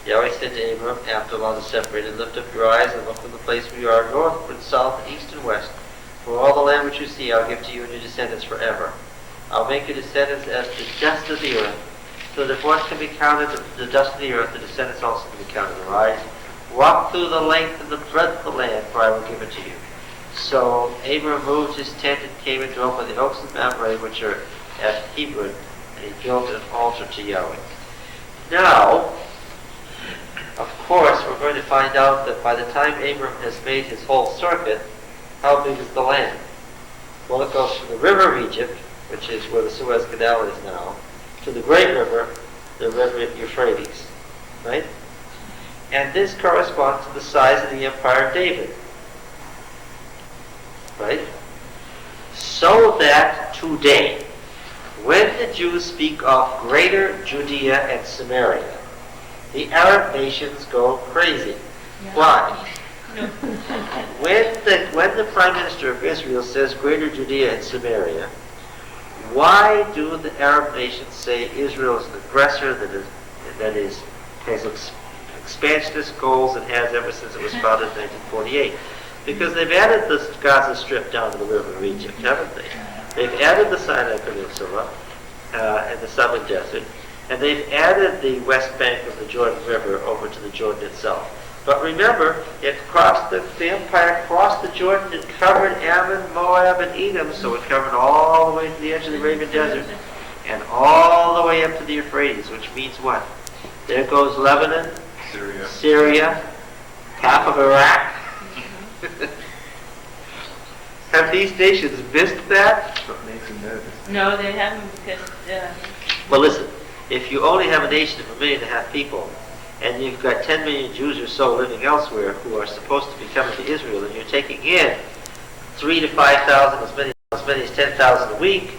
Yahweh said to Abram, after the lot is separated, lift up your eyes and look from the place where you are, northward, south, east, and west. For all the land which you see, I'll give to you and your descendants forever. I'll make your descendants as the dust of the earth. So that if one can be counted, the dust of the earth, the descendants also can be counted. Arise, walk through the length and the breadth of the land, for I will give it to you. So Abram moved his tent and came and dwelt by the oaks of Mamre, which are at Hebron, and he built an altar to Yahweh. Now, of course, we're going to find out that by the time Abram has made his whole circuit, how big is the land? Well, it goes from the river of Egypt, which is where the Suez Canal is now, to the great river, the river Euphrates, right? And this corresponds to the size of the empire of David, right? So that today, when the Jews speak of Greater Judea and Samaria, the Arab nations go crazy. Yeah. Why? When the Prime Minister of Israel says Greater Judea and Samaria, why do the Arab nations say Israel is an aggressor that has expansionist goals and has ever since it was founded in 1948? Because they've added the Gaza Strip down to the river of Egypt, haven't they? They've added the Sinai Peninsula and the Southern Desert, and they've added the west bank of the Jordan River over to the Jordan itself. But remember, it crossed the empire crossed the Jordan, it covered Ammon, Moab, and Edom, so it covered all the way to the edge of the Arabian Desert, and all the way up to the Euphrates, which means what? There goes Lebanon, Syria, half of Iraq. Have these nations missed that? No, they haven't, because... Well, listen, if you only have a nation of 1.5 million people, and you've got 10 million Jews or so living elsewhere who are supposed to be coming to Israel, and you're taking in 3,000 to 5,000, as many as 10,000 a week,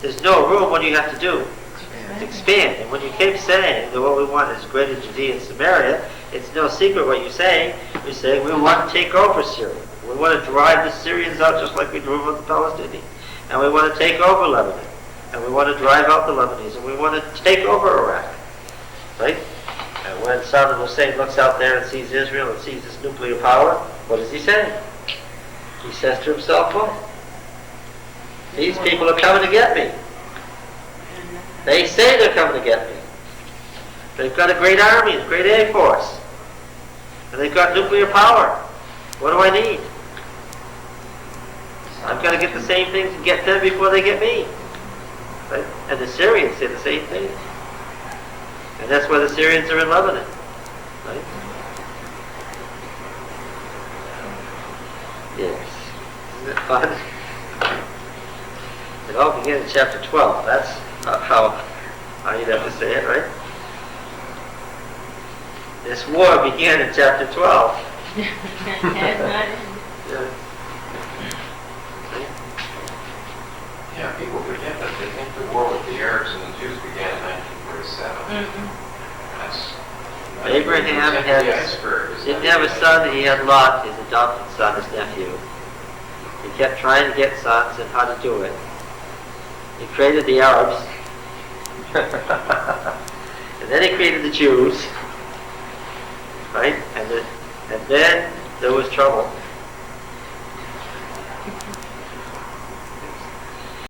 there's no room. What do you have to do? Expand. And when you keep saying that what we want is Greater Judea and Samaria, it's no secret what you're saying. You're saying we want to take over Syria. We want to drive the Syrians out just like we drove out the Palestinians. And we want to take over Lebanon. And we want to drive out the Lebanese. And we want to take over Iraq. Right? And when Saddam Hussein looks out there and sees Israel and sees this nuclear power, what does he say? He says to himself, well, these people are coming to get me. They say they're coming to get me. They've got a great army, a great air force. And they've got nuclear power. What do I need? I've got to get the same things and get them before they get me. Right? And the Syrians say the same thing. And that's why the Syrians are in Lebanon. Right? Yes. Isn't it fun? It all began in chapter 12. That's how you'd have to say it, right? This war began in chapter 12. Yeah, people forget that they think the war with the Arabs and the Jews began in 1947. Abraham didn't have a son, he had Lot, his adopted son, his nephew. He kept trying to get sons and how to do it. He created the Arabs. And then he created the Jews. Right? And then there was trouble.